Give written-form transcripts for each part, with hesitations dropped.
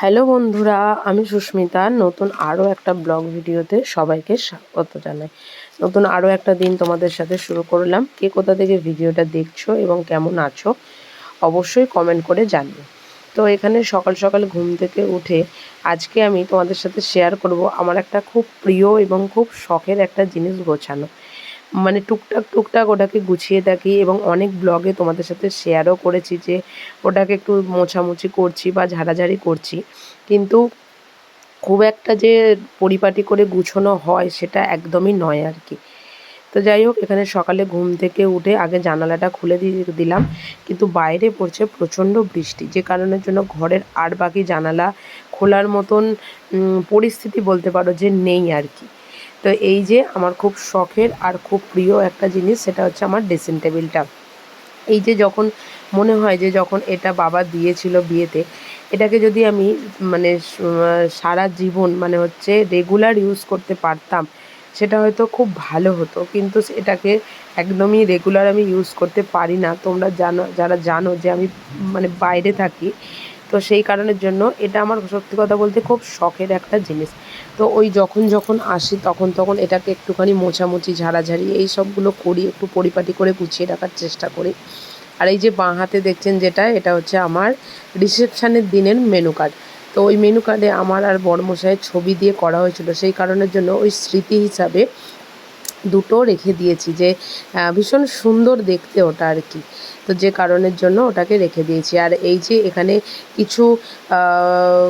Hello বন্ধুরা, আমি সুস্মিতা। নতুন আরও একটা ব্লগ ভিডিওতে সবাইকে স্বাগত জানাই। নতুন আরও একটা দিন তোমাদের সাথে শুরু করলাম। কে কোথা থেকে ভিডিওটা দেখছো এবং কেমন আছো অবশ্যই কমেন্ট করে জানিও। তো এখানে সকাল সকাল ঘুম থেকে উঠে আজকে আমি তোমাদের সাথে শেয়ার করব আমার একটা খুব প্রিয় এবং খুব শখের একটা জিনিস গোছানো। মানে টুকটাক টুকটাক ওটাকে গুছিয়ে থাকি এবং অনেক ব্লগে তোমাদের সাথে শেয়ারও করেছি যে ওটাকে একটু মোছামুছি করছি বা ঝাড়াঝাড়ি করছি, কিন্তু খুব একটা যে পরিপাটি করে গুছোনো হয় সেটা একদমই নয় আর কি। তো যাই হোক, এখানে সকালে ঘুম থেকে উঠে আগে জানালাটা খুলে দিয়ে দিলাম, কিন্তু বাইরে পড়ছে প্রচণ্ড বৃষ্টি, যে কারণের জন্য ঘরের আর বাকি জানালা খোলার মতন পরিস্থিতি বলতে পারো যে নেই আর কি। তো এই যে আমার খুব শখের আর খুব প্রিয় একটা জিনিস, সেটা হচ্ছে আমার ড্রেসিং টেবিলটা। এই যে যখন মনে হয় যে যখন এটা বাবা দিয়েছিল বিয়েতে, এটাকে যদি আমি মানে সারা জীবন মানে হচ্ছে রেগুলার ইউজ করতে পারতাম সেটা হয়তো খুব ভালো হতো, কিন্তু এটাকে একদমই রেগুলার আমি ইউজ করতে পারি না। তোমরা জানো, যারা জানো যে আমি মানে বাইরে থাকি, তো সেই কারণের জন্য এটা আমার সত্যি কথা বলতে খুব শখের একটা জিনিস। তো ওই যখন যখন আসি তখন তখন এটাকে একটুখানি মোছামুছি ঝাড়াঝাড়ি এই সবগুলো করি, একটু পরিপাটি করে গুছিয়ে রাখার চেষ্টা করি। আর এই যে বাঁ হাতে দেখছেন যেটা, এটা হচ্ছে আমার রিসেপশানের দিনের মেনু কার্ড। তো ওই মেনু কার্ডে আমার আর বড়মশাইয়ের ছবি দিয়ে করা হয়েছিল, সেই কারণের জন্য ওই স্মৃতি হিসাবে দুটো রেখে দিয়েছি, যে ভীষণ সুন্দর দেখতে ওটা আর কি। তো যে কারণের জন্য ওটাকে রেখে দিয়েছি। আর এই যে এখানে কিছু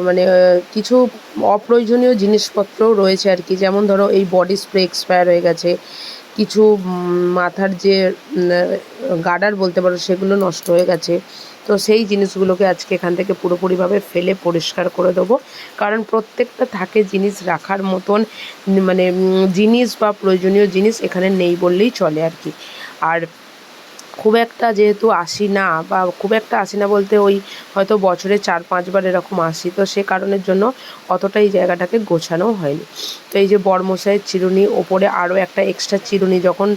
মানে কিছু অপ্রয়োজনীয় জিনিসপত্রও রয়েছে আর কি, যেমন ধরো এই বডি স্প্রে এক্সপায়ার হয়ে গেছে, কিছু মাথার যে গার্ডার বলতে পারো সেগুলো নষ্ট হয়ে গেছে। তো সেই জিনিসগুলোকে আজকে এখান থেকে পুরোপুরিভাবে ফেলে পরিষ্কার করে দেবো, কারণ প্রত্যেকটা থাকে জিনিস রাখার মতন মানে জিনিস বা প্রয়োজনীয় জিনিস এখানে নেই বললেই চলে আর কি। আর খুব একটা যেহেতু আসি না, বা খুব একটা আসি না বলতে ওই হয়তো বছরে 4-5 বার এরকম আসি, তো সে কারণের জন্য অতটা এই জায়গাটাকে গোছানো হয়নি। তো এই যে বড়মশাইয়ের চিরুনি, ওপরে আরও একটা এক্সট্রা চিরুনি, যখন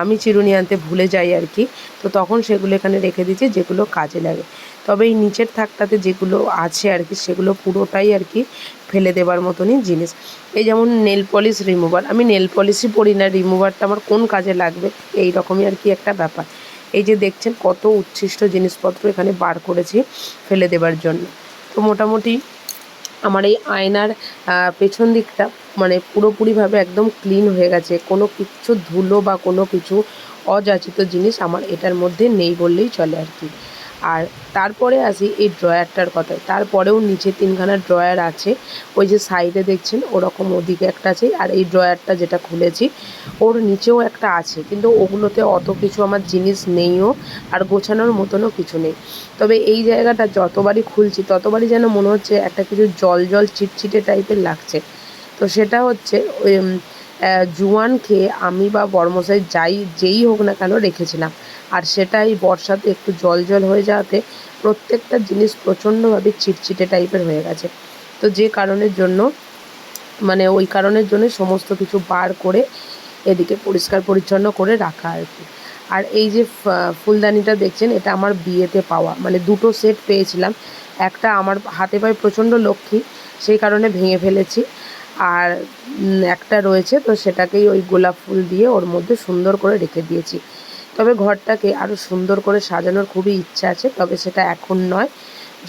আমি চিরুনি আনতে ভুলে যাই আর কি, তো তখন সেগুলো এখানে রেখে দিয়েছি যেগুলো কাজে লাগে। তবে এই নিচের থাকটাতে যেগুলো আছে আর কি সেগুলো পুরোটাই আর কি ফেলে দেবার মতনই জিনিস। এই যেমন নেল পলিশ রিমুভার, আমি নেল পলিশই পরি না, রিমুভারটা আমার কোন কাজে লাগবে এই রকমই আর কি একটা ব্যাপার। এই যে দেখছেন কত উচ্ছিষ্ট জিনিসপত্র এখানে বার করেছি ফেলে দেবার জন্য। তো মোটামুটি আমার এই আয়নার পেছন দিকটা মানে পুরোপুরিভাবে একদম ক্লিন হয়ে গেছে, কোনো কিচ্ছু ধুলো বা কোনো কিছু অযাচিত জিনিস আমার এটার মধ্যে নেই বললেই চলে আর কি। আর তারপরে আসি এই ড্রয়ারটার কথায়। তারপরেও নিচে 3খানা ড্রয়ার আছে, ওই যে সাইডে দেখছেন ওরকম ওদিকে একটা আছে, আর এই ড্রয়ারটা যেটা খুলেছি ওর নিচেও একটা আছে, কিন্তু ওগুলোতে অত কিছু আমার জিনিস নেইও, আর গোছানোর মতনও কিছু নেই। তবে এই জায়গাটা যতবারই খুলছি ততবারই যেন মনে হচ্ছে একটা কিছু জল জল চিটচিটে টাইপের লাগছে। তো সেটা হচ্ছে ওই জোয়ান খেয়ে আমি বা বড়মশাই যেই হোক না কেন রেখেছিলাম, আর সেটাই বর্ষাতে একটু জল জল হয়ে যাওয়াতে প্রত্যেকটা জিনিস প্রচণ্ডভাবে চিটচিটে টাইপের হয়ে গেছে। তো যে কারণের জন্য মানে ওই কারণের জন্য সমস্ত কিছু বার করে এদিকে পরিষ্কার পরিচ্ছন্ন করে রাখা আর কি। আর এই যে ফুলদানিটা দেখছেন, এটা আমার বিয়েতে পাওয়া, মানে দুটো সেট পেয়েছিলাম। একটা আমার হাতে পায়ে প্রচণ্ড লক্ষ্মী, সেই কারণে ভেঙে ফেলেছি, আর একটা রয়েছে, তো সেটাকেই ওই গোলাপ ফুল দিয়ে ওর মধ্যে সুন্দর করে রেখে দিয়েছি। তবে ঘরটাকে আরও সুন্দর করে সাজানোর খুবই ইচ্ছা আছে, তবে সেটা এখন নয়,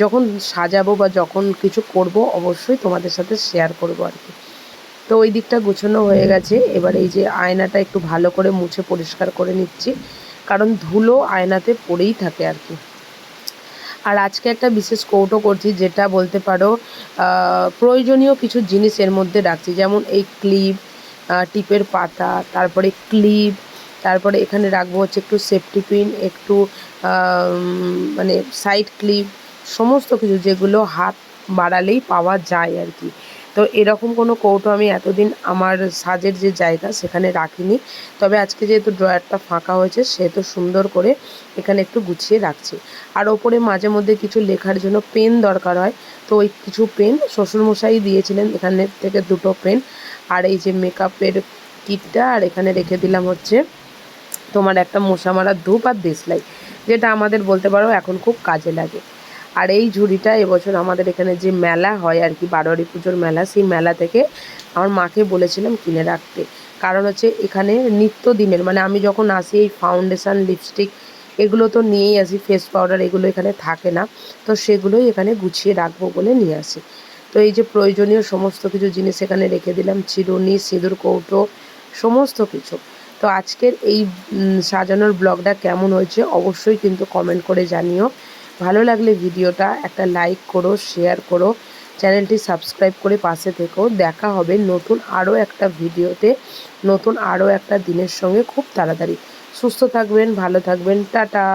যখন সাজাবো বা যখন কিছু করব অবশ্যই তোমাদের সাথে শেয়ার করবো আর কি। তো ওই দিকটা গুছানো হয়ে গেছে। এবার এই যে আয়নাটা একটু ভালো করে মুছে পরিষ্কার করে নিচ্ছি, কারণ ধুলো আয়নাতে পড়েই থাকে আর কি। আর আজকে একটা বিশেষ কৌটো করছি, যেটা বলতে পারো প্রয়োজনীয় কিছু জিনিস এর মধ্যে রাখছি, যেমন এই ক্লিপ, টিপের পাতা, তারপরে ক্লিপ, তারপরে এখানে রাখবো হচ্ছে একটু সেফটি পিন, একটু মানে সাইড ক্লিপ, সমস্ত কিছু যেগুলো হাত বাড়ালেই পাওয়া যায় আর কি। তো এরকম কোনো কৌটো আমি এতদিন আমার সাজের যে জায়গা সেখানে রাখিনি, তবে আজকে যেহেতু ড্রয়ারটা ফাঁকা হয়েছে সেহেতু সুন্দর করে এখানে একটু গুছিয়ে রাখছি। আর ওপরে মাঝে মধ্যে কিছু লেখার জন্য পেন দরকার হয়, তো ওই কিছু পেন শ্বশুরমশাই দিয়েছিলেন, এখানে থেকে দুটো পেন। আর এই যে মেকআপের কিটটা, আর এখানে রেখে দিলাম হচ্ছে তোমার একটা মশা মারার ধূপ আর দেশলাই, যেটা আমাদের বলতে পারো এখন খুব কাজে লাগে। আর এই ঝুড়িটা এবছর আমাদের এখানে যে মেলা হয় আর কি, বারোয়ারি পুজোর মেলা, সেই মেলা থেকে আমার মাকে বলেছিলাম কিনে রাখতে। কারণ হচ্ছে এখানে নিত্যদিনের মানে আমি যখন আসি এই ফাউন্ডেশন, লিপস্টিক এগুলো তো নিয়েই আসি, ফেস পাউডার এগুলো এখানে থাকে না, তো সেগুলোই এখানে গুছিয়ে রাখবো বলে নিয়ে আসি। তো এই যে প্রয়োজনীয় সমস্ত কিছু জিনিস এখানে রেখে দিলাম, চিরুনি, সিঁদুর কৌটো, সমস্ত কিছু। তো আজকের এই সাজানোর ব্লগটা কেমন হয়েছে অবশ্যই কিন্তু কমেন্ট করে জানিও। ভালো লাগলে ভিডিওটা একটা লাইক করো, শেয়ার করো, চ্যানেলটি সাবস্ক্রাইব করে পাশে থেকো। দেখা হবে নতুন আরও একটা ভিডিওতে, নতুন আরও একটা দিনের সঙ্গে খুব তাড়াতাড়ি। সুস্থ থাকবেন, ভালো থাকবেন, টাটা।